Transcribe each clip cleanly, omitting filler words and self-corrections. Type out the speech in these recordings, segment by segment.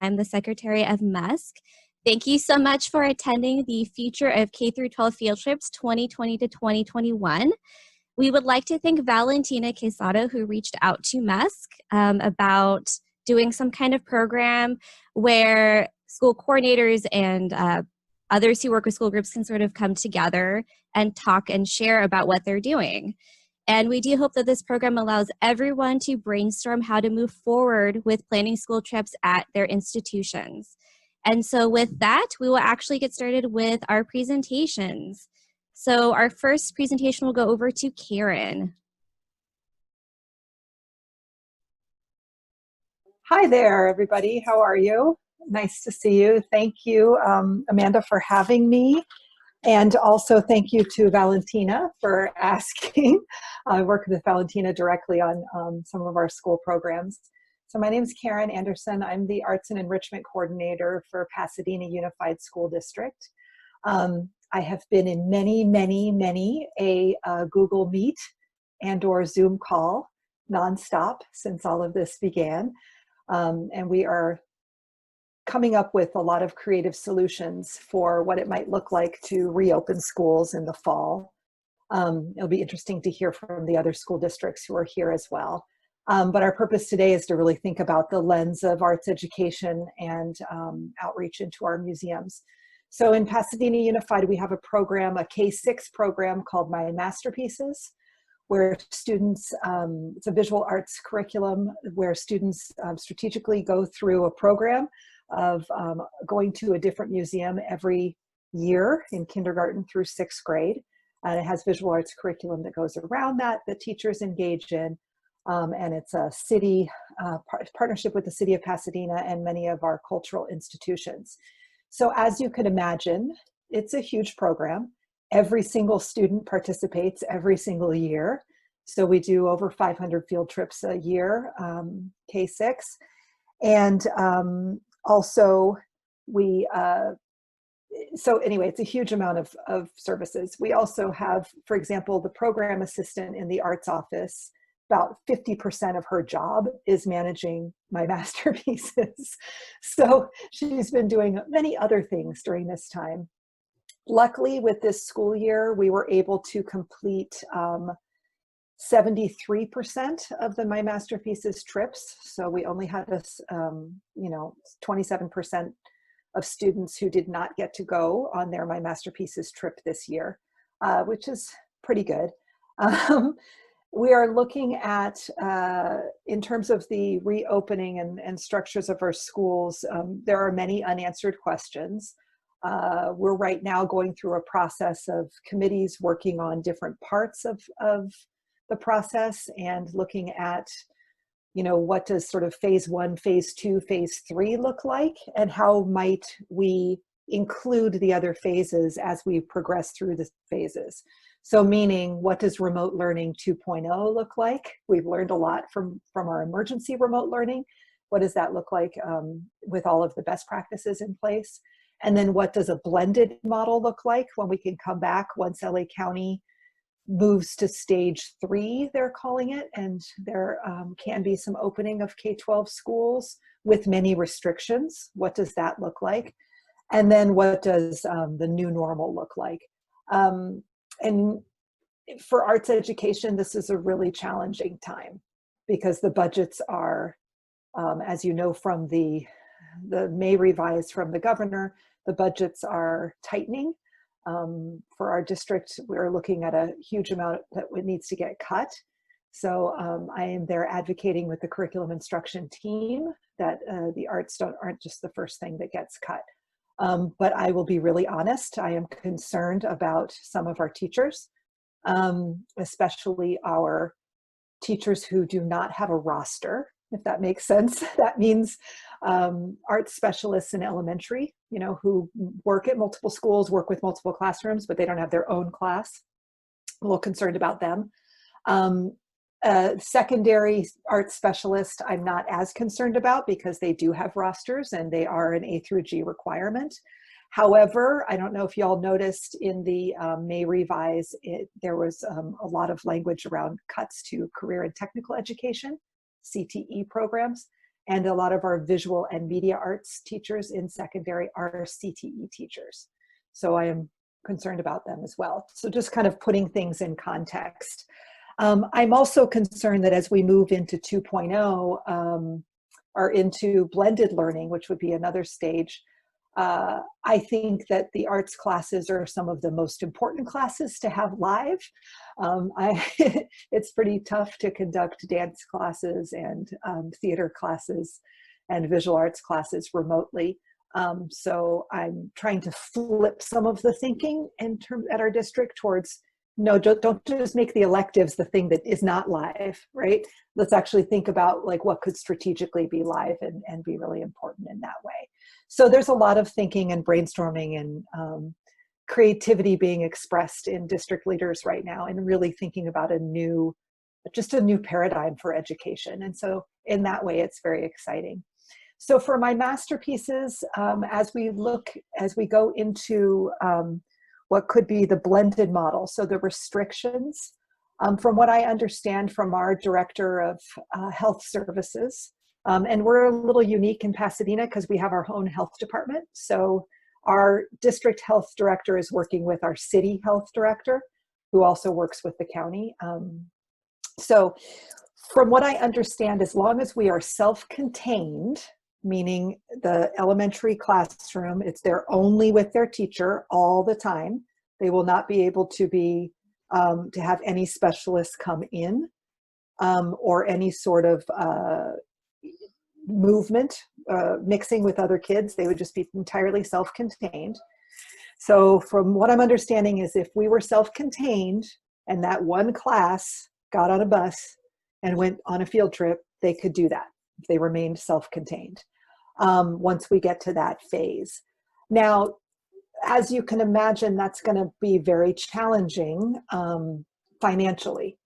I'm the Secretary of MESC. Thank you so much for attending the Future of K-12 Field Trips 2020 to 2021. We would like to thank Valentina Quesada, who reached out to MESC about doing some kind of program where school coordinators and others who work with school groups can sort of come together and talk and share about what they're doing. And we do hope that this program allows everyone to brainstorm how to move forward with planning school trips at their institutions. And so with that, we will actually get started with our presentations. So our first presentation will go over to Karen. Hi there, everybody. How are you? Nice to see you. Thank you, Amanda, for having me. And also thank you to Valentina for asking. I work with Valentina directly on some of our school programs. So my name is Karen Anderson. I'm the Arts and Enrichment Coordinator for Pasadena Unified School District. I have been in many a Google Meet and or Zoom call nonstop since all of this began. And we are coming up with a lot of creative solutions for what it might look like to reopen schools in the fall. It'll be interesting to hear from the other school districts who are here as well. But our purpose today is to really think about the lens of arts education and outreach into our museums. So in Pasadena Unified, we have a program, a K-6 program called Mayan Masterpieces, where students, it's a visual arts curriculum where students strategically go through a program of going to a different museum every year in kindergarten through 6th grade. And it has visual arts curriculum that goes around that teachers engage in. And it's a city partnership with the city of Pasadena and many of our cultural institutions. So as you can imagine, it's a huge program. Every single student participates every single year. So we do over 500 field trips a year, K-6. And also we, so anyway, it's a huge amount of services. We also have, for example, the program assistant in the arts office. About 50% of her job is managing my masterpieces. So she's been doing many other things during this time. Luckily, with this school year, we were able to complete 73% of the My Masterpieces trips. So we only had 27% of students who did not get to go on their My Masterpieces trip this year, which is pretty good. We are looking at, in terms of the reopening and structures of our schools, there are many unanswered questions. We're right now going through a process of committees working on different parts of the process and looking at, what does sort of phase 1, phase 2, phase 3 look like, and how might we include the other phases as we progress through the phases. So meaning, what does remote learning 2.0 look like? We've learned a lot from our emergency remote learning. What does that look like with all of the best practices in place? And then what does a blended model look like when we can come back once LA County moves to stage 3, they're calling it, and there can be some opening of K-12 schools with many restrictions. What does that look like? And then what does the new normal look like? And for arts education, this is a really challenging time because the budgets are, as you know from the May revise from the governor, the budgets are tightening. For our district, we're looking at a huge amount that needs to get cut. So I am there advocating with the curriculum instruction team that the arts aren't just the first thing that gets cut. But I will be really honest, I am concerned about some of our teachers, especially our teachers who do not have a roster, if that makes sense. That means art specialists in elementary, who work at multiple schools, work with multiple classrooms, but they don't have their own class. A little concerned about them. Secondary art specialist, I'm not as concerned about because they do have rosters and they are an A through G requirement. However, I don't know if y'all noticed in the May revise, there was a lot of language around cuts to career and technical education, CTE programs. and a lot of our visual and media arts teachers in secondary are CTE teachers. So I am concerned about them as well. So just kind of putting things in context. I'm also concerned that as we move into 2.0 or into blended learning, which would be another stage, I think that the arts classes are some of the most important classes to have live. It's pretty tough to conduct dance classes and theater classes and visual arts classes remotely. So I'm trying to flip some of the thinking at our district towards, no, don't just make the electives the thing that is not live, right? Let's actually think about like what could strategically be live and be really important in that way. So there's a lot of thinking and brainstorming and creativity being expressed in district leaders right now, and really thinking about just a new paradigm for education. And so in that way, it's very exciting. So for my masterpieces, as we go into what could be the blended model, so the restrictions, from what I understand from our director of health services, and we're a little unique in Pasadena because we have our own health department. So our district health director is working with our city health director, who also works with the county. So from what I understand, as long as we are self-contained, meaning the elementary classroom, they're only with their teacher all the time. They will not be able to have any specialists come in or any sort of movement, mixing with other kids. They would just be entirely self-contained. So from what I'm understanding is if we were self-contained and that one class got on a bus and went on a field trip, they could do that if they remained self-contained once we get to that phase. Now, as you can imagine, that's going to be very challenging financially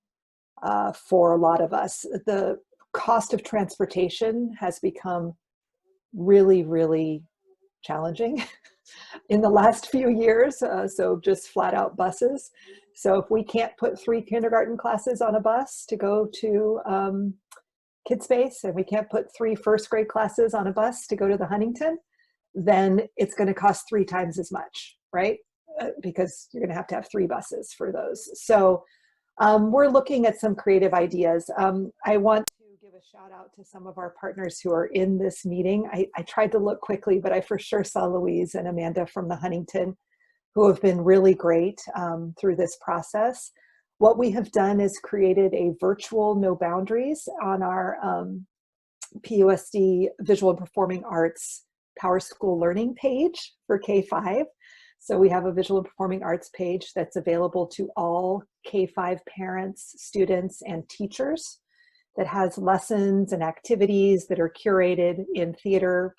for a lot of us. The cost of transportation has become really, really challenging in the last few years. So just flat out buses. So if we can't put 3 kindergarten classes on a bus to go to Kid Space, and we can't put 3 first grade classes on a bus to go to the Huntington, then it's going to cost 3 times as much, right? Because you're going to have 3 buses for those. So we're looking at some creative ideas. I want to give a shout out to some of our partners who are in this meeting. I tried to look quickly, but I for sure saw Louise and Amanda from the Huntington, who have been really great through this process. What we have done is created a virtual no boundaries on our PUSD Visual and Performing Arts Power School Learning page for K-5. So we have a visual and performing arts page that's available to all K-5 parents, students, and teachers, that has lessons and activities that are curated in theater,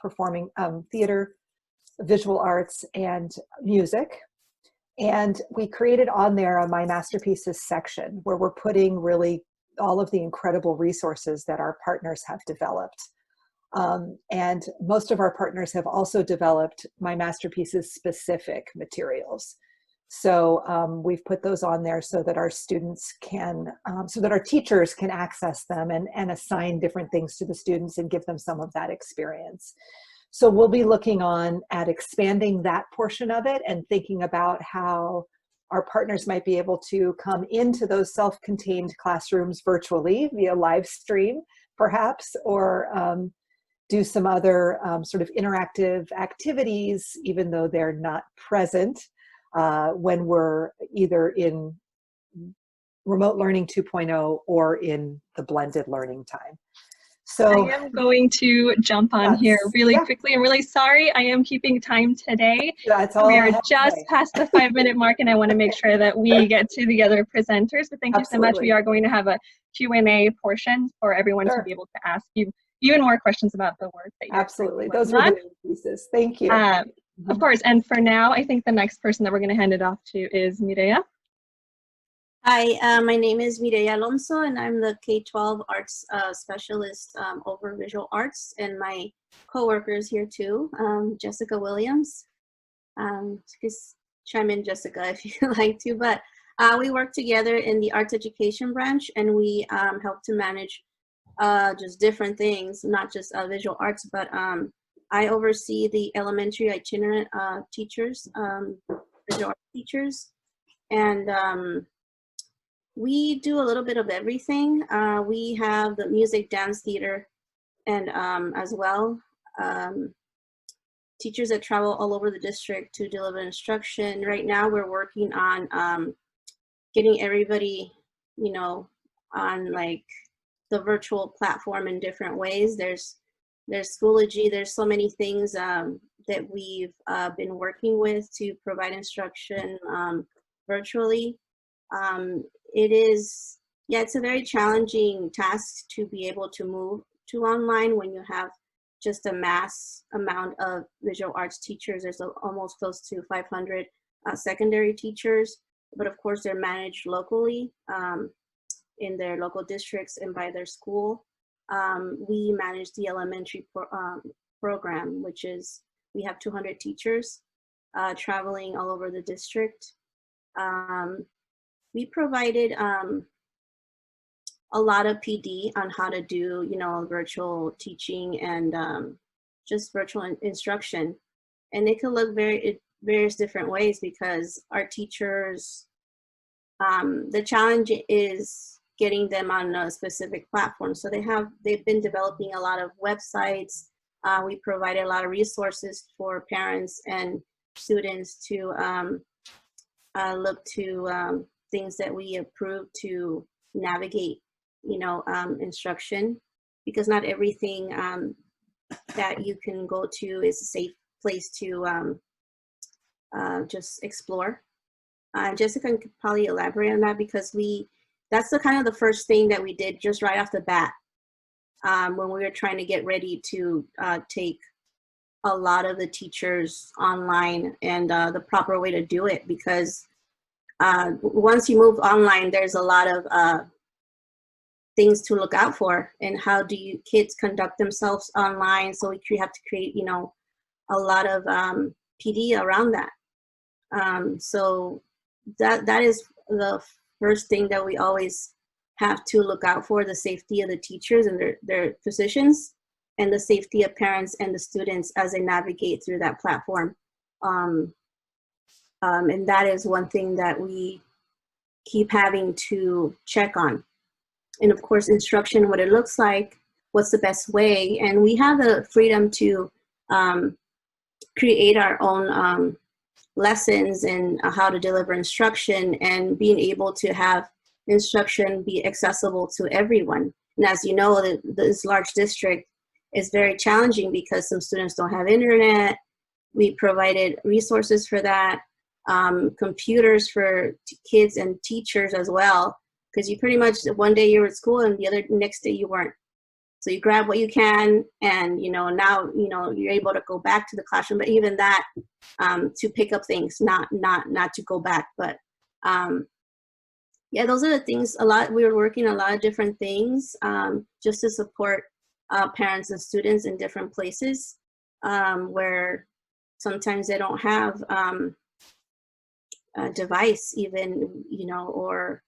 visual arts, and music. And we created on there a My Masterpieces section where we're putting really all of the incredible resources that our partners have developed. And most of our partners have also developed My Masterpieces specific materials. So we've put those on there so that our students can, so that our teachers can access them and assign different things to the students and give them some of that experience. So we'll be looking at expanding that portion of it and thinking about how our partners might be able to come into those self-contained classrooms virtually via live stream, perhaps, or do some other sort of interactive activities, even though they're not present when we're either in remote learning 2.0 or in the blended learning time. So I am going to jump on here really quickly. I'm really sorry. I am keeping time today. That's all we are just past the 5-minute mark, and I want to make sure that we get to the other presenters. But thank you so much. We are going to have a Q&A portion for everyone to be able to ask you even more questions about the work that you're Those were the pieces. Thank you. Of course. And for now, I think the next person that we're going to hand it off to is Mireya. Hi, my name is Mireya Alonso, and I'm the K-12 arts specialist over visual arts, and my co-worker is here too, Jessica Williams. Just chime in, Jessica, if you'd like to, but we work together in the arts education branch, and we help to manage just different things, not just visual arts, but I oversee the elementary itinerant teachers, visual art teachers, and we do a little bit of everything. We have the music, dance, theater, and as well, teachers that travel all over the district to deliver instruction. Right now, we're working on getting everybody, you know, on like the virtual platform in different ways. There's Schoology. There's so many things that we've been working with to provide instruction virtually. It is, yeah, it's a very challenging task to be able to move to online when you have just a mass amount of visual arts teachers. There's almost close to 500 secondary teachers, but of course they're managed locally in their local districts and by their school. We manage the elementary program, which is, we have 200 teachers traveling all over the district. We provided a lot of PD on how to do, you know, virtual teaching and just virtual instruction. And it can look various different ways because our teachers, the challenge is getting them on a specific platform. So they've been developing a lot of websites. We provided a lot of resources for parents and students to look to things that we approve to navigate, you know, instruction, because not everything that you can go to is a safe place to just explore. Jessica could probably elaborate on that, because that's the kind of the first thing that we did just right off the bat when we were trying to get ready to take a lot of the teachers online, and the proper way to do it, because once you move online, there's a lot of things to look out for, and how do kids conduct themselves online. So we have to create, you know, a lot of PD around that. So that is the first thing that we always have to look out for: the safety of the teachers and their positions, and the safety of parents and the students as they navigate through that platform. And that is one thing that we keep having to check on. And of course, instruction, what it looks like, what's the best way. And we have the freedom to create our own lessons and how to deliver instruction, and being able to have instruction be accessible to everyone. And as you know, this large district is very challenging because some students don't have internet. We provided resources for that, computers for kids and teachers as well, because you pretty much, one day you're at school and the next day you weren't. So you grab what you can, and you know, now you know you're able to go back to the classroom. But even that, to pick up things, not to go back. But yeah, those are the things. We were working a lot of different things just to support parents and students in different places where sometimes they don't have a device, even, you know, or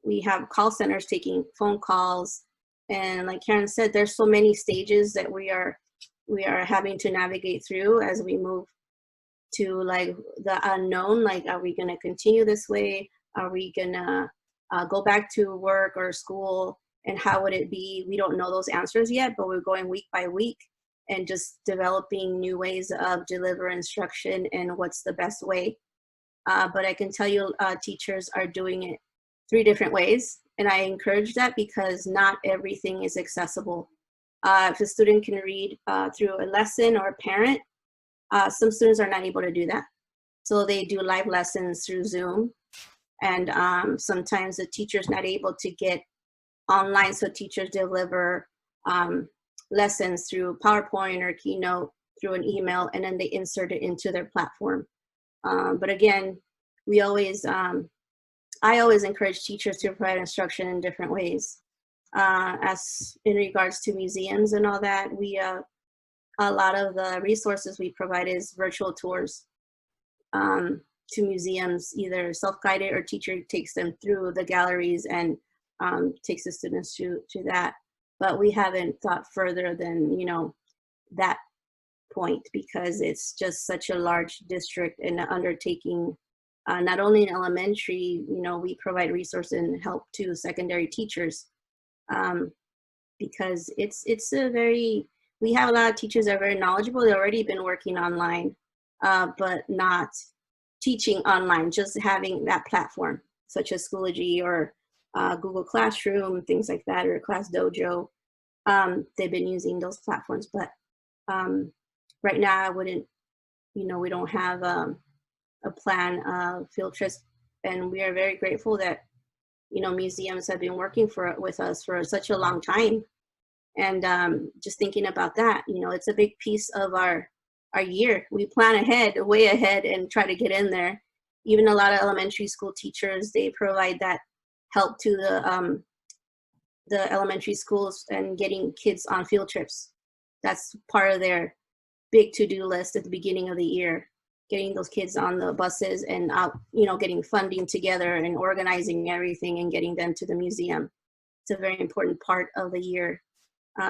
we have call centers taking phone calls. And like Karen said, there's so many stages that we are having to navigate through as we move to like the unknown. Like, are we going to continue this way? Are we going to go back to work or school? And how would it be? We don't know those answers yet, but we're going week by week and just developing new ways of deliver instruction and what's the best way. But I can tell you teachers are doing it 3 different ways. And I encourage that, because not everything is accessible. If a student can read through a lesson or a parent, some students are not able to do that. So they do live lessons through Zoom. And sometimes the teacher's not able to get online, so teachers deliver lessons through PowerPoint or Keynote through an email, and then they insert it into their platform. But again, I always encourage teachers to provide instruction in different ways. As in regards to museums and all that, a lot of the resources we provide is virtual tours to museums, either self-guided or teacher takes them through the galleries and takes the students to that. but we haven't thought further than, that point, because it's just such a large district and an undertaking. Not only in elementary, we provide resources and help to secondary teachers, because it's a very, we have a lot of teachers that are very knowledgeable. They've already been working online, but not teaching online, just having that platform, such as Schoology or Google Classroom, things like that, or Class Dojo. They've been using those platforms, but right now I wouldn't, we don't have a plan of field trips, and we are very grateful that, museums have been working with us for such a long time. And just thinking about that, it's a big piece of our year. We plan ahead, way ahead, and try to get in there. Even a lot of elementary school teachers, they provide that help to the elementary schools and getting kids on field trips. That's part of their big to-do list at the beginning of the year, getting those kids on the buses and out, getting funding together and organizing everything and getting them to the museum. It's a very important part of the year.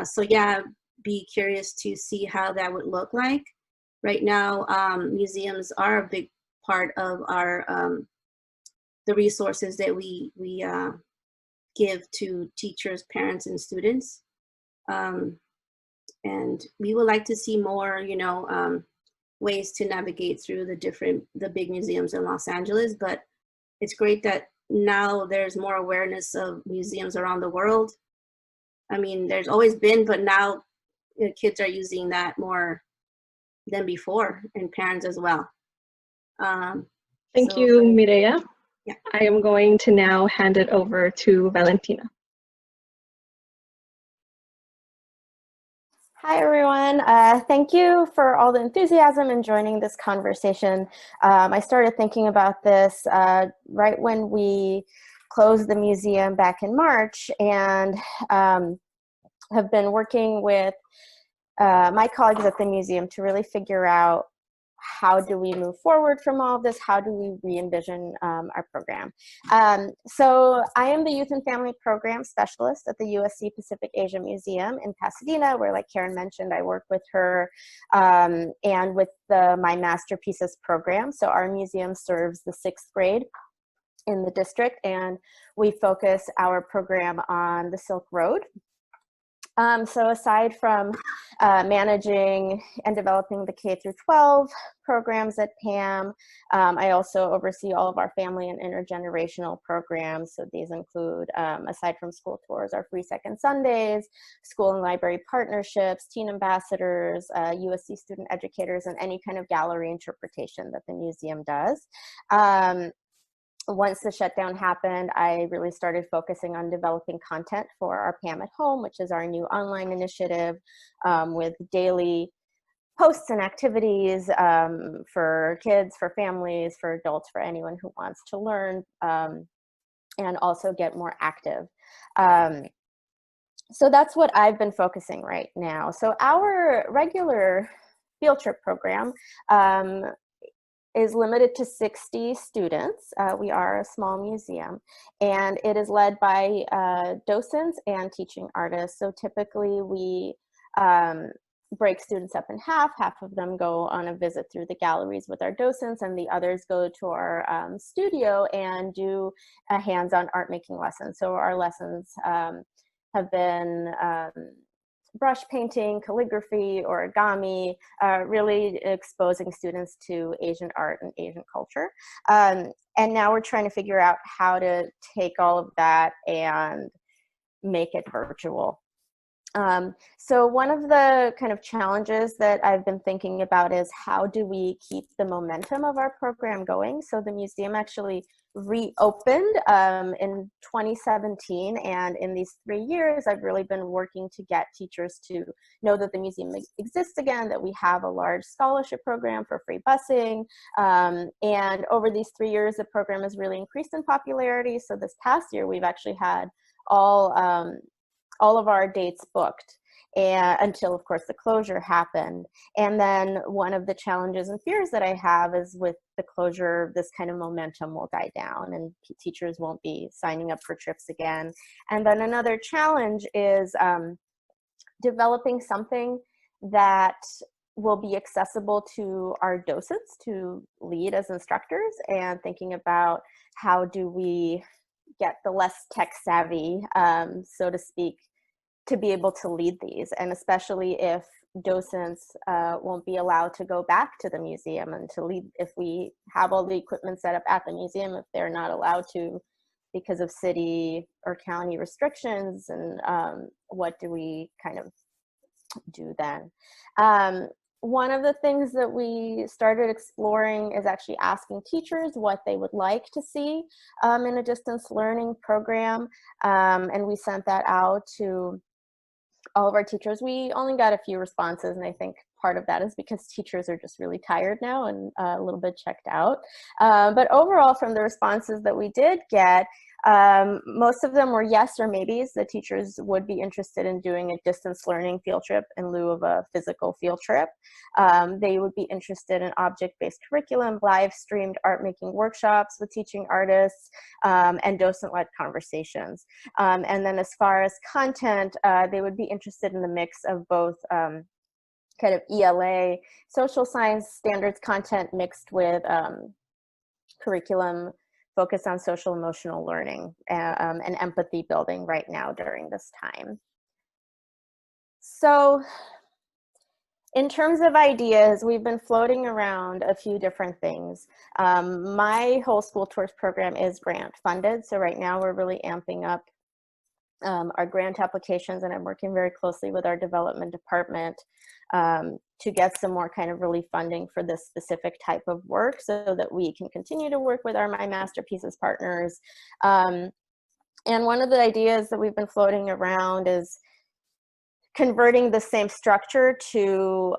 So yeah, be curious to see how that would look like. Right now, museums are a big part of our the resources that we give to teachers, parents, and students. And we would like to see more, ways to navigate through the big museums in Los Angeles. But it's great that now there's more awareness of museums around the world. I mean, there's always been, but now kids are using that more than before, and parents as well. Thank you, Mireya. Yeah. I am going to now hand it over to Valentina. Hi, everyone. Thank you for all the enthusiasm in joining this conversation. I started thinking about this right when we closed the museum back in March, and have been working with my colleagues at the museum to really figure out how do we move forward from all of this? How do we re-envision our program? So I am the Youth and Family Program Specialist at the USC Pacific Asia Museum in Pasadena, where, like Karen mentioned, I work with her and with the Mayan Masterpieces program. So our museum serves the 6th grade in the district, and we focus our program on the Silk Road. So aside from managing and developing the K-12 programs at PAM, I also oversee all of our family and intergenerational programs. So these include, aside from school tours, our Free Second Sundays, school and library partnerships, teen ambassadors, USC student educators, and any kind of gallery interpretation that the museum does. Once the shutdown happened, I really started focusing on developing content for our PAM at Home, which is our new online initiative with daily posts and activities for kids, for families, for adults, for anyone who wants to learn and also get more active. So that's what I've been focusing right now. So our regular field trip program is limited to 60 students. We are a small museum, and it is led by docents and teaching artists. So typically we break students up in half. Half of them go on a visit through the galleries with our docents, and the others go to our studio and do a hands-on art making lesson. So our lessons have been brush painting, calligraphy, origami, really exposing students to Asian art and Asian culture. And now we're trying to figure out how to take all of that and make it virtual. So one of the kind of challenges that I've been thinking about is how do we keep the momentum of our program going? So the museum actually reopened in 2017, and in these 3 years I've really been working to get teachers to know that the museum exists again, that we have a large scholarship program for free busing, and over these 3 years the program has really increased in popularity. So this past year we've actually had all of our dates booked. and until, of course, the closure happened. And then one of the challenges and fears that I have is with the closure, this kind of momentum will die down and teachers won't be signing up for trips again. And then another challenge is developing something that will be accessible to our docents to lead as instructors, and thinking about how do we get the less tech savvy, so to speak, to be able to lead these, and especially if docents won't be allowed to go back to the museum and to lead, if we have all the equipment set up at the museum, if they're not allowed to because of city or county restrictions, and what do we kind of do then? One of the things that we started exploring is actually asking teachers what they would like to see in a distance learning program, and we sent that out to all of our teachers. We only got a few responses, and I think part of that is because teachers are just really tired now and a little bit checked out. But overall, from the responses that we did get, most of them were yes or maybes. The teachers would be interested in doing a distance learning field trip in lieu of a physical field trip. They would be interested in object-based curriculum, live streamed art making workshops with teaching artists, and docent-led conversations. And then as far as content, they would be interested in the mix of both kind of ELA, social science standards content mixed with curriculum focused on social emotional learning and empathy building right now during this time. So in terms of ideas, we've been floating around a few different things. My whole school tours program is grant funded. So right now we're really amping up our grant applications, and I'm working very closely with our development department to get some more kind of relief funding for this specific type of work so that we can continue to work with our Mayan Masterpieces partners. And one of the ideas that we've been floating around is converting the same structure to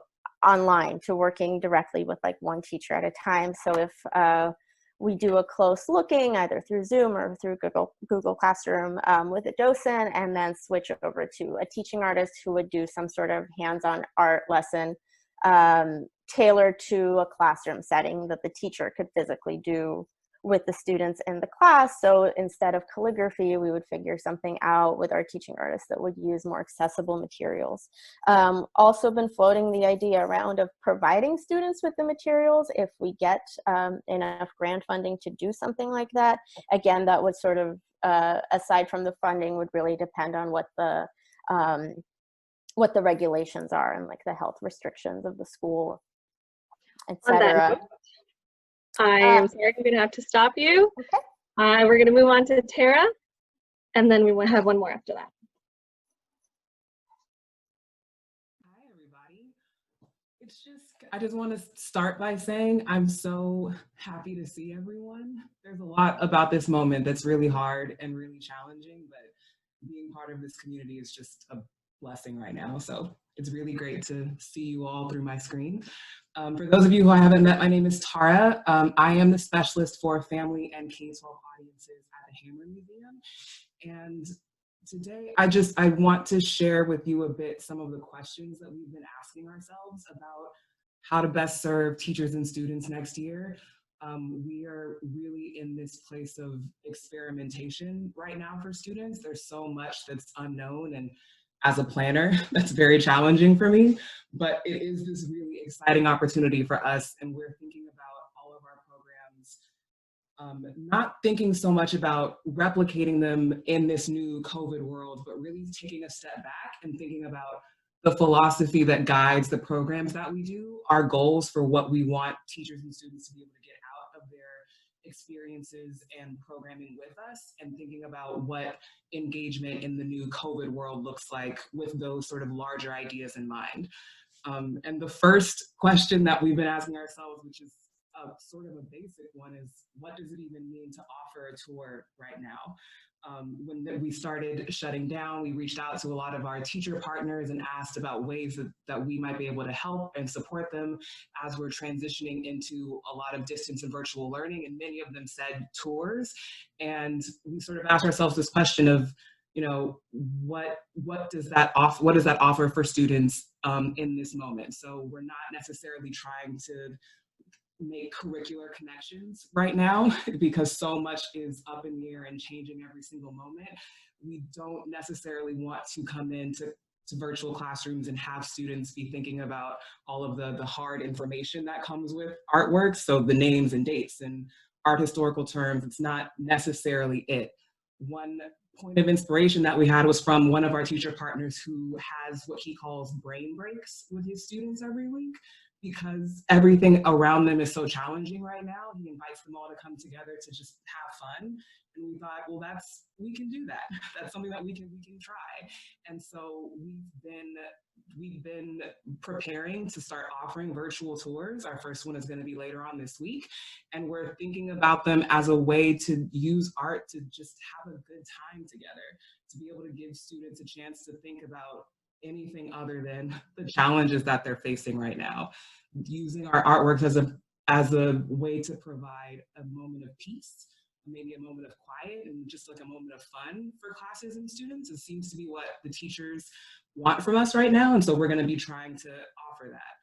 online, to working directly with like one teacher at a time. So if we do a close looking either through Zoom or through Google Classroom with a docent, and then switch over to a teaching artist who would do some sort of hands-on art lesson tailored to a classroom setting that the teacher could physically do with the students in the class. So instead of calligraphy, we would figure something out with our teaching artists that would use more accessible materials. Also been floating the idea around of providing students with the materials if we get enough grant funding to do something like that. Again, that would sort of, aside from the funding, would really depend on what the regulations are and like the health restrictions of the school, etc. I am sorry, I'm going to have to stop you. Okay. We're going to move on to Tara, and then we will have one more after that. Hi, everybody. I just want to start by saying I'm so happy to see everyone. There's a lot about this moment that's really hard and really challenging, but being part of this community is just a blessing right now. So it's really great to see you all through my screen. For those of you who I haven't met, my name is Tara. I am the specialist for family and K-12 audiences at the Hammer Museum. And today I want to share with you a bit some of the questions that we've been asking ourselves about how to best serve teachers and students next year. We are really in this place of experimentation right now for students. There's so much that's unknown, and as a planner, that's very challenging for me, but it is this really exciting opportunity for us, and we're thinking about all of our programs, not thinking so much about replicating them in this new COVID world, but really taking a step back and thinking about the philosophy that guides the programs that we do, our goals for what we want teachers and students to be able to get out of their experiences and programming with us, and thinking about what engagement in the new COVID world looks like with those sort of larger ideas in mind. And the first question that we've been asking ourselves, which is sort of a basic one, is what does it even mean to offer a tour right now? When we started shutting down, we reached out to a lot of our teacher partners and asked about ways that we might be able to help and support them as we're transitioning into a lot of distance and virtual learning, and many of them said tours. And we sort of asked ourselves this question of, you know, what does that offer for students in this moment? So we're not necessarily trying to make curricular connections right now because so much is up in the air and changing every single moment. We don't necessarily want to come into virtual classrooms and have students be thinking about all of the hard information that comes with artwork. So the names and dates and art historical terms, it's not necessarily it. One point of inspiration that we had was from one of our teacher partners who has what he calls brain breaks with his students every week. Because everything around them is so challenging right now, he invites them all to come together to just have fun. And we thought, well, we can do that. That's something that we can try. And so we've been preparing to start offering virtual tours. Our first one is going to be later on this week. And we're thinking about them as a way to use art to just have a good time together, to be able to give students a chance to think about anything other than the challenges that they're facing right now. Using our artworks as a way to provide a moment of peace, maybe a moment of quiet, and just like a moment of fun for classes and students. It seems to be what the teachers want from us right now, and so we're going to be trying to offer that.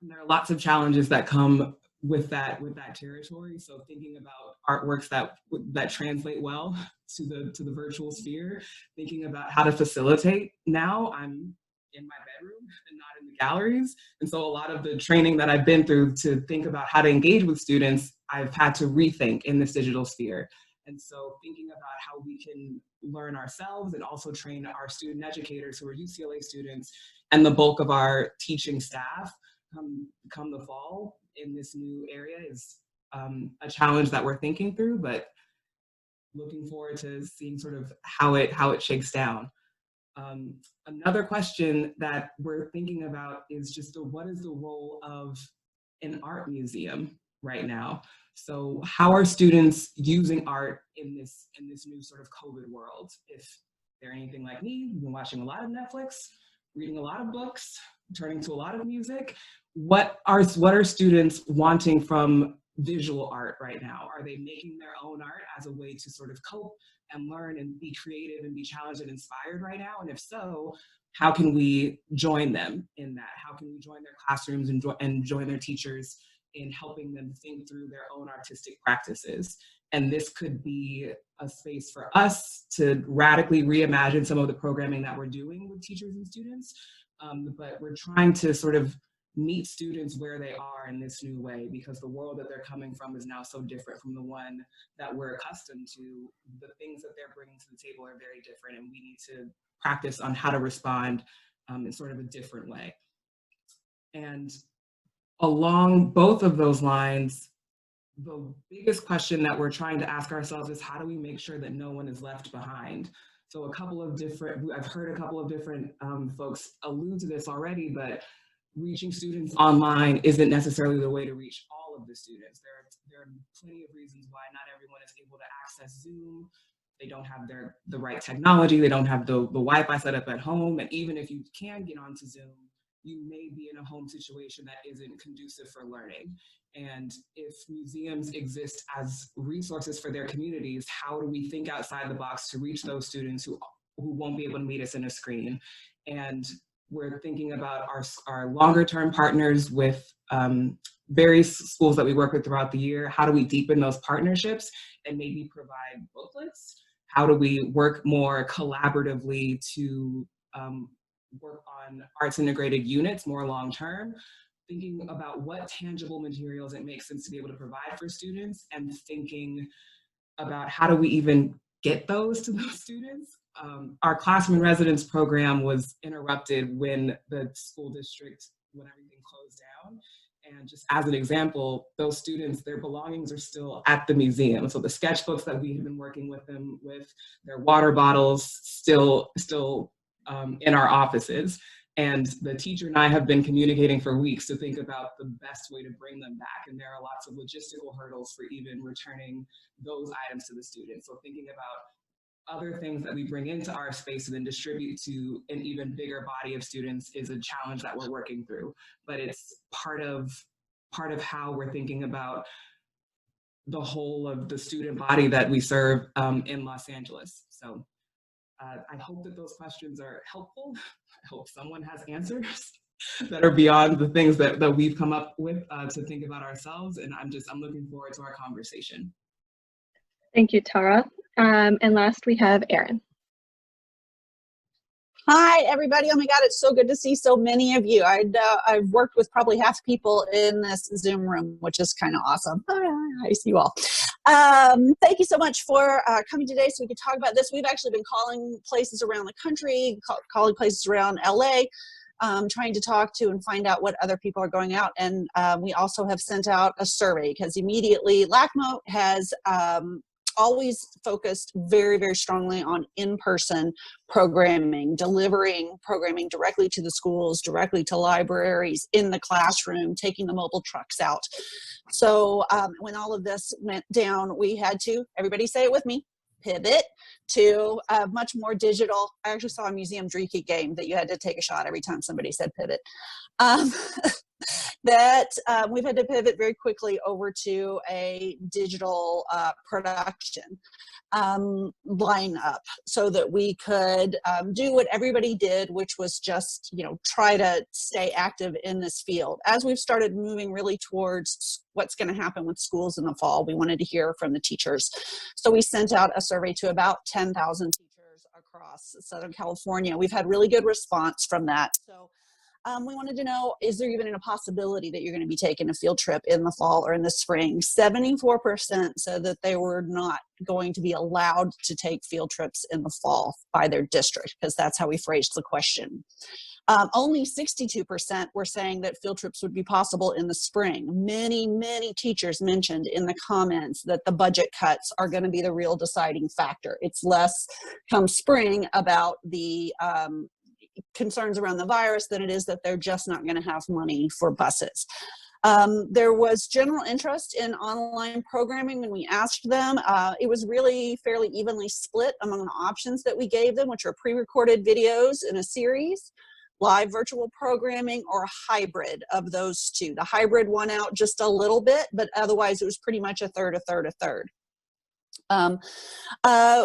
And there are lots of challenges that come with that territory. So thinking about artworks that translate well to the virtual sphere, thinking about how to facilitate. Now I'm in my bedroom and not in the galleries. And so a lot of the training that I've been through to think about how to engage with students, I've had to rethink in this digital sphere. And so thinking about how we can learn ourselves and also train our student educators who are UCLA students and the bulk of our teaching staff come the fall in this new area is a challenge that we're thinking through, but looking forward to seeing sort of how it shakes down. Another question that we're thinking about is just what is the role of an art museum right now? So how are students using art in this new sort of COVID world? If they're anything like me, who've been watching a lot of Netflix, reading a lot of books, turning to a lot of music, what are students wanting from visual art right now? Are they making their own art as a way to sort of cope and learn and be creative and be challenged and inspired right now? And if so, how can we join them in that? How can we join their classrooms and join their teachers in helping them think through their own artistic practices? And this could be a space for us to radically reimagine some of the programming that we're doing with teachers and students. But we're trying to sort of meet students where they are in this new way, because the world that they're coming from is now so different from the one that we're accustomed to. The things that they're bringing to the table are very different, and we need to practice on how to respond in sort of a different way. And along both of those lines, the biggest question that we're trying to ask ourselves is, how do we make sure that no one is left behind? So I've heard a couple of different folks allude to this already, but reaching students online isn't necessarily the way to reach all of the students. There are plenty of reasons why not everyone is able to access Zoom. They don't have the right technology. They don't have the Wi-Fi set up at home. And even if you can get onto Zoom, you may be in a home situation that isn't conducive for learning. And if museums exist as resources for their communities, how do we think outside the box to reach those students who won't be able to meet us in a screen? And we're thinking about our longer term partners with various schools that we work with throughout the year. How do we deepen those partnerships and maybe provide booklets? How do we work more collaboratively to work on arts integrated units more long term? Thinking about what tangible materials it makes sense to be able to provide for students, and thinking about how do we even get those to those students. Our classroom in residence program was interrupted when the school district, when everything closed down. And just as an example, those students, their belongings are still at the museum. So the sketchbooks that we have been working with them with, their water bottles still in our offices. And the teacher and I have been communicating for weeks to think about the best way to bring them back. And there are lots of logistical hurdles for even returning those items to the students. So thinking about other things that we bring into our space and then distribute to an even bigger body of students is a challenge that we're working through. But it's part of how we're thinking about the whole of the student body that we serve in Los Angeles. So I hope that those questions are helpful. I hope someone has answers that are beyond the things that we've come up with to think about ourselves. And I'm looking forward to our conversation. Thank you, Tara. And last we have Erin. Hi, everybody. Oh my God, it's so good to see so many of you. I've worked with probably half people in this Zoom room, which is kind of awesome. I see you all. Thank you so much for coming today so we could talk about this. We've actually been calling places around the country, calling places around LA, trying to talk to and find out what other people are going out. And we also have sent out a survey because immediately LACMO has always focused very, very strongly on in-person programming, delivering programming directly to the schools, directly to libraries, in the classroom, taking the mobile trucks out. So when all of this went down, we had to, everybody say it with me, pivot to a much more digital. I actually saw a Museum Dreeke game that you had to take a shot every time somebody said pivot. We've had to pivot very quickly over to a digital production lineup so that we could do what everybody did, which was just, try to stay active in this field. As we've started moving really towards what's going to happen with schools in the fall, we wanted to hear from the teachers. So we sent out a survey to about 10,000 teachers across Southern California. We've had really good response from that. So we wanted to know, is there even a possibility that you're going to be taking a field trip in the fall or in the spring? 74% said that they were not going to be allowed to take field trips in the fall by their district, because that's how we phrased the question. Only 62% were saying that field trips would be possible in the spring. Many, many teachers mentioned in the comments that the budget cuts are going to be the real deciding factor. It's less come spring about the concerns around the virus than it is that they're just not going to have money for buses. There was general interest in online programming when we asked them. It was really fairly evenly split among the options that we gave them, which are pre-recorded videos in a series, live virtual programming, or a hybrid of those two. The hybrid won out just a little bit, but otherwise it was pretty much a third, a third, a third.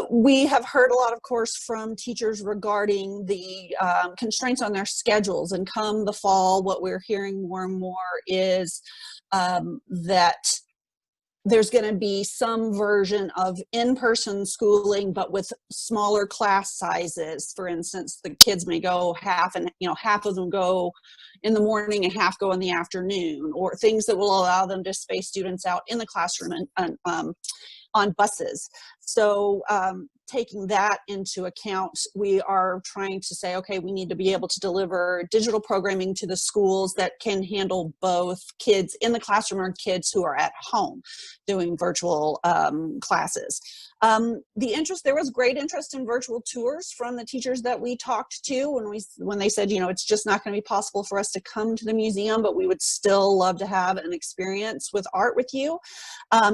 We have heard a lot, of course, from teachers regarding the constraints on their schedules, and come the fall, what we're hearing more and more is that there's going to be some version of in-person schooling, but with smaller class sizes. For instance, the kids may go half of them go in the morning and half go in the afternoon, or things that will allow them to space students out in the classroom and on buses. So taking that into account, we are trying to say, okay, we need to be able to deliver digital programming to the schools that can handle both kids in the classroom or kids who are at home doing virtual classes. There was great interest in virtual tours from the teachers that we talked to when they said, it's just not going to be possible for us to come to the museum, but we would still love to have an experience with art with you.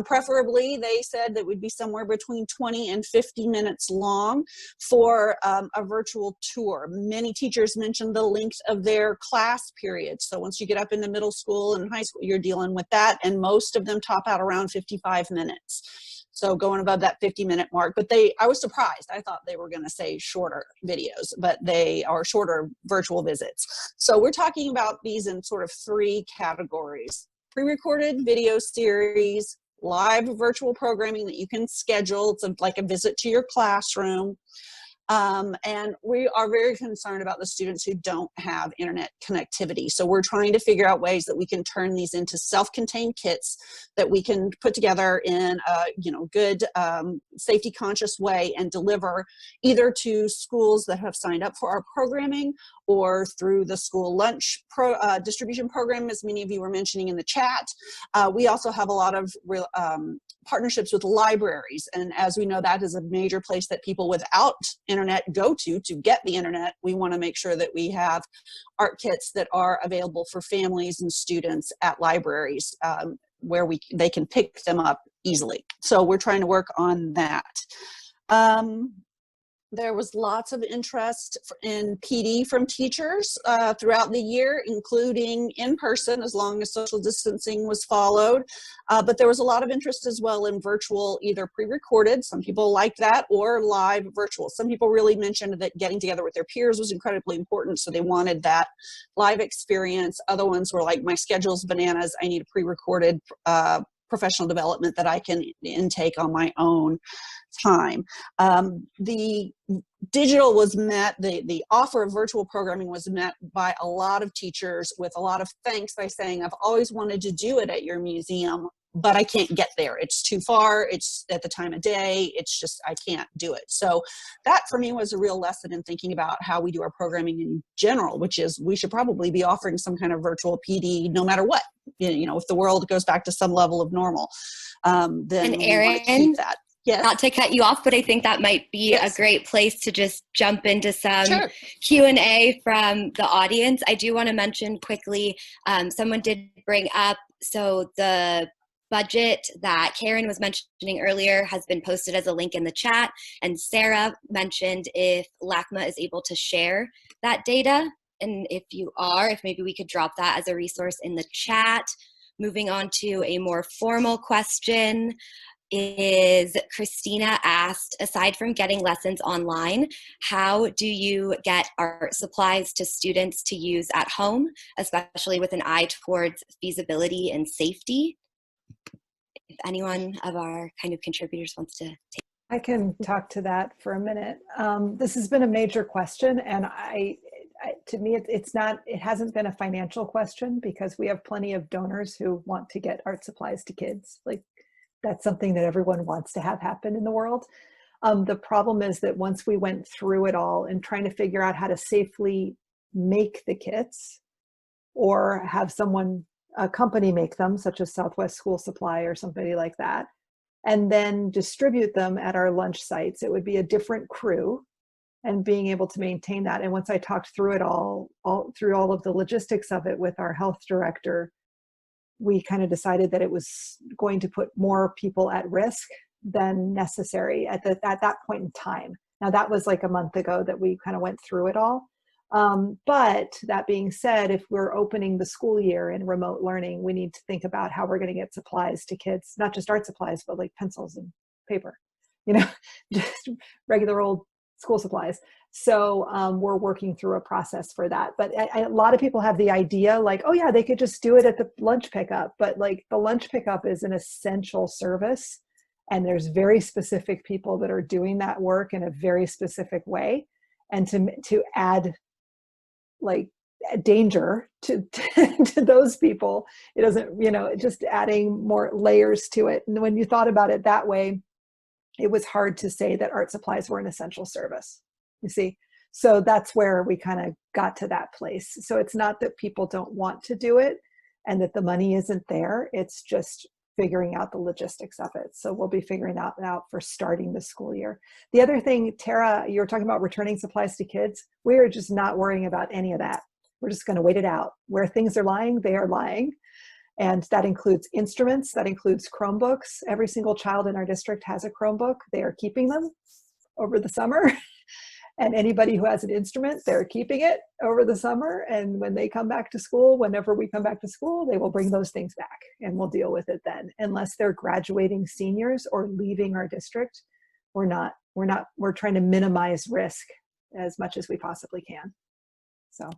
Preferably, they said that would be somewhere between 20 and 50 minutes long for a virtual tour. Many teachers mentioned the length of their class periods. So once you get up into middle school and high school, you're dealing with that, and most of them top out around 55 minutes. So going above that 50-minute mark, but I was surprised. I thought they were going to say shorter videos, but they are shorter virtual visits. So we're talking about these in sort of three categories: pre-recorded video series, live virtual programming that you can schedule. It's like a visit to your classroom. And we are very concerned about the students who don't have internet connectivity. So we're trying to figure out ways that we can turn these into self-contained kits that we can put together in a good safety conscious way and deliver either to schools that have signed up for our programming, or through the school lunch distribution program, as many of you were mentioning in the chat. We also have a lot of partnerships with libraries, and as we know, that is a major place that people without internet go to get the internet. We want to make sure that we have art kits that are available for families and students at libraries where they can pick them up easily. So we're trying to work on that. There was lots of interest in PD from teachers throughout the year, including in person, as long as social distancing was followed. But there was a lot of interest as well in virtual, either pre-recorded, some people like that, or live virtual. Some people really mentioned that getting together with their peers was incredibly important, so they wanted that live experience. Other ones were like, my schedule's bananas, I need a pre-recorded professional development that I can intake on my own time. The digital was met, the offer of virtual programming was met by a lot of teachers with a lot of thanks by saying, I've always wanted to do it at your museum, but I can't get there. It's too far. It's at the time of day. It's just, I can't do it. So that for me was a real lesson in thinking about how we do our programming in general, which is we should probably be offering some kind of virtual PD no matter what. You know, if the world goes back to some level of normal, then And we want to keep that. Yes. Not to cut you off, but I think that might be a great place to just jump into some Q&A from the audience. I do want to mention quickly, someone did bring up, so the budget that Karen was mentioning earlier has been posted as a link in the chat, and Sarah mentioned if LACMA is able to share that data, and if you are, if maybe we could drop that as a resource in the chat. Moving on to a more formal question, is Christina asked, aside from getting lessons online, how do you get art supplies to students to use at home, especially with an eye towards feasibility and safety? If anyone of our kind of contributors wants to take. I can talk to that for a minute. This has been a major question, and to me, it hasn't been a financial question, because we have plenty of donors who want to get art supplies to kids. Like, that's something that everyone wants to have happen in the world. The problem is that once we went through it all and trying to figure out how to safely make the kits, or have a company make them, such as Southwest School Supply or somebody like that, and then distribute them at our lunch sites, it would be a different crew, and being able to maintain that. And once I talked through it all through all of the logistics of it with our health director, we kind of decided that it was going to put more people at risk than necessary at that point in time. Now, that was like a month ago that we kind of went through it all. But that being said, if we're opening the school year in remote learning, we need to think about how we're going to get supplies to kids, not just art supplies, but like pencils and paper, just regular old school supplies. So we're working through a process for that. But a lot of people have the idea like, oh yeah, they could just do it at the lunch pickup. But like, the lunch pickup is an essential service, and there's very specific people that are doing that work in a very specific way. And to add like danger to those people, it doesn't, just adding more layers to it. And when you thought about it that way, it was hard to say that art supplies were an essential service, you see? So that's where we kind of got to that place. So it's not that people don't want to do it and that the money isn't there. It's just figuring out the logistics of it. So we'll be figuring that out for starting the school year. The other thing, Tara, you were talking about returning supplies to kids. We are just not worrying about any of that. We're just going to wait it out. Where things are lying, they are lying. And that includes instruments, that includes Chromebooks. Every single child in our district has a Chromebook. They are keeping them over the summer. And anybody who has an instrument, they're keeping it over the summer. And when they come back to school, whenever we come back to school, they will bring those things back, and we'll deal with it then. Unless they're graduating seniors or leaving our district, we're trying to minimize risk as much as we possibly can. So.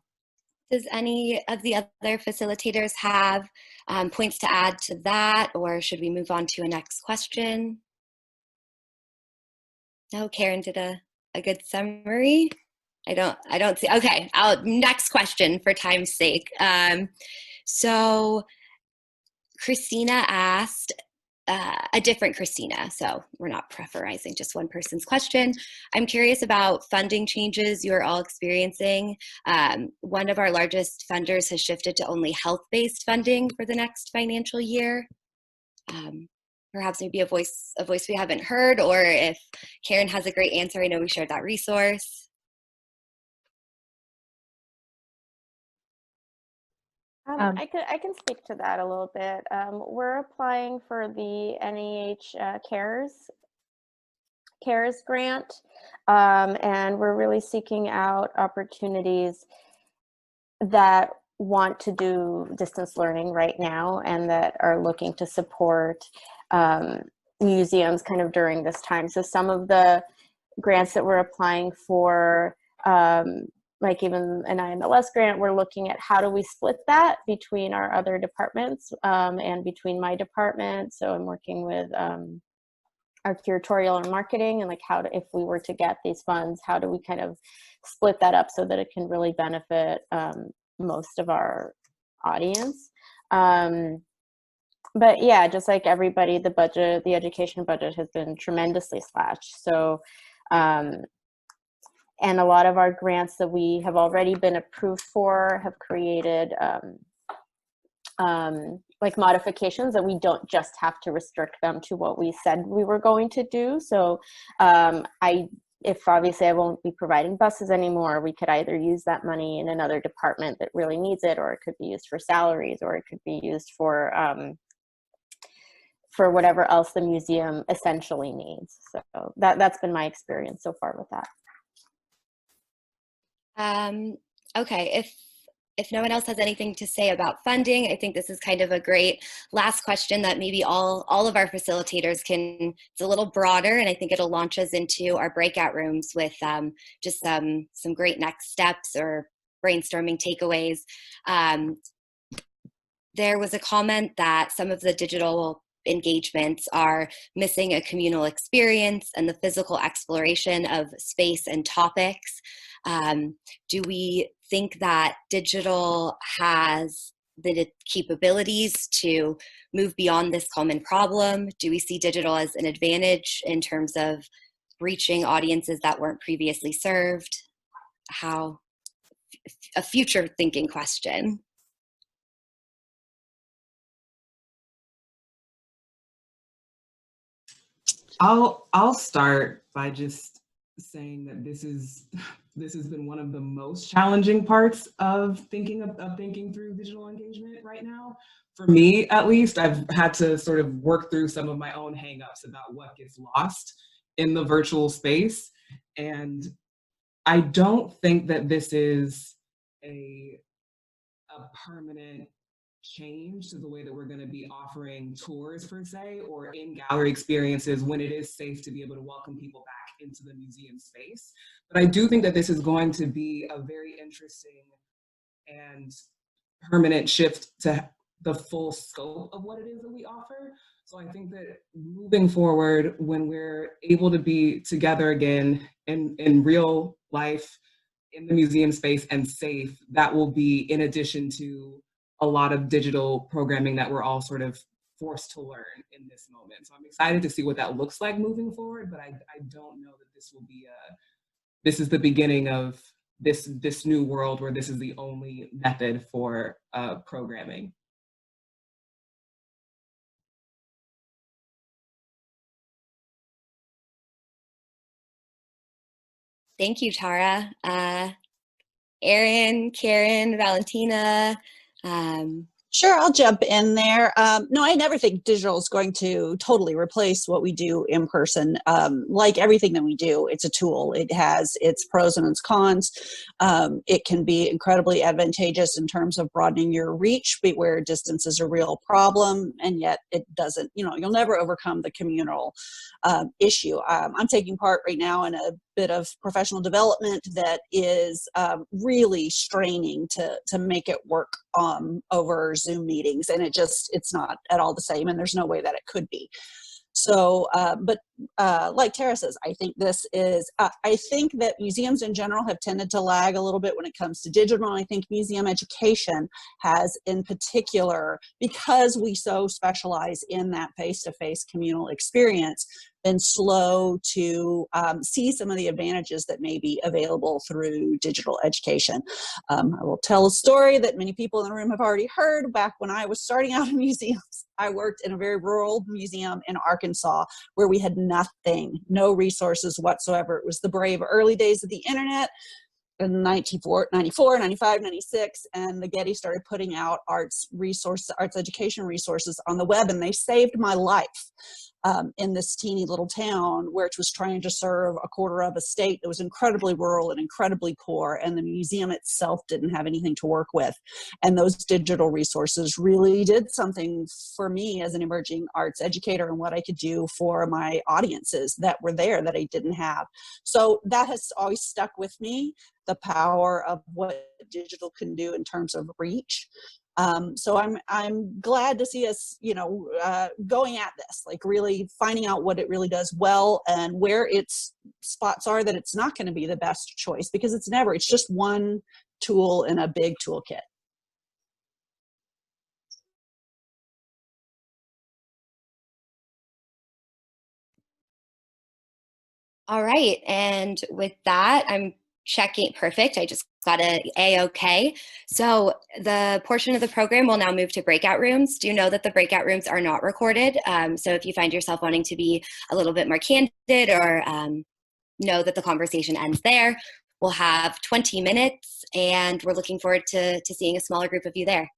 Does any of the other facilitators have points to add to that, or should we move on to a next question? No, Karen did a good summary. I don't see, okay, next question for time's sake. So Christina asked, a different Christina, so we're not preferizing just one person's question. I'm curious about funding changes you're all experiencing. One of our largest funders has shifted to only health-based funding for the next financial year. Perhaps maybe a voice we haven't heard, or if Karen has a great answer, I know we shared that resource. I can speak to that a little bit. We're applying for the NEH CARES MESCcares grant, and we're really seeking out opportunities that want to do distance learning right now and that are looking to support museums kind of during this time. So some of the grants that we're applying for, like even an IMLS grant, we're looking at how do we split that between our other departments and between my department. So I'm working with our curatorial and marketing, and like how to, if we were to get these funds, how do we kind of split that up so that it can really benefit most of our audience. But yeah, just like everybody, the budget, the education budget has been tremendously slashed. So, and a lot of our grants that we have already been approved for have created like modifications that we don't just have to restrict them to what we said we were going to do. So if obviously I won't be providing buses anymore, we could either use that money in another department that really needs it, or it could be used for salaries, or it could be used for whatever else the museum essentially needs. So that's been my experience so far with that. Okay, if no one else has anything to say about funding, I think this is kind of a great last question that maybe all of our facilitators can, it's a little broader, and I think it'll launch us into our breakout rooms with just some great next steps or brainstorming takeaways. There was a comment that some of the digital engagements are missing a communal experience and the physical exploration of space and topics. Do we think that digital has the capabilities to move beyond this common problem? Do we see digital as an advantage in terms of reaching audiences that weren't previously served? How, a future thinking question. I'll start by just saying that this has been one of the most challenging parts of thinking through digital engagement right now. For me, at least, I've had to sort of work through some of my own hangups about what gets lost in the virtual space. And I don't think that this is a permanent change to the way that we're going to be offering tours per se, or in-gallery experiences when it is safe to be able to welcome people back into the museum space. But I do think that this is going to be a very interesting and permanent shift to the full scope of what it is that we offer. So I think that moving forward, when we're able to be together again in real life, in the museum space and safe, that will be in addition to a lot of digital programming that we're all sort of forced to learn in this moment. So I'm excited to see what that looks like moving forward, but I don't know that this will be this is the beginning of this new world where this is the only method for programming. Thank you, Tara. Erin, Karen, Valentina. Sure, I'll jump in there. No, I never think digital is going to totally replace what we do in person. Like everything that we do, it's a tool. It has its pros and its cons. It can be incredibly advantageous in terms of broadening your reach, but where distance is a real problem, and yet it doesn't, you'll never overcome the communal issue. I'm taking part right now in a bit of professional development that is really straining to make it work over Zoom meetings, and it's not at all the same, and there's no way that it could be. So, but like Tara says, I think this is, I think that museums in general have tended to lag a little bit when it comes to digital. I think museum education has in particular, because we so specialize in that face-to-face communal experience, been slow to see some of the advantages that may be available through digital education. I will tell a story that many people in the room have already heard. Back when I was starting out in museums, I worked in a very rural museum in Arkansas where we had nothing, no resources whatsoever. It was the brave early days of the internet in 94, 95, 96, and the Getty started putting out arts education resources on the web, and they saved my life. in this teeny little town, which was trying to serve a quarter of a state that was incredibly rural and incredibly poor, and the museum itself didn't have anything to work with. And those digital resources really did something for me as an emerging arts educator, and what I could do for my audiences that were there that I didn't have. So that has always stuck with me, the power of what digital can do in terms of reach. So I'm glad to see us, going at this, like really finding out what it really does well and where its spots are that it's not going to be the best choice, because it's just one tool in a big toolkit. All right, and with that, I'm checking, perfect. I just got a A-OK. So the portion of the program will now move to breakout rooms. Do you know that the breakout rooms are not recorded? So if you find yourself wanting to be a little bit more candid, or know that the conversation ends there, we'll have 20 minutes, and we're looking forward to seeing a smaller group of you there.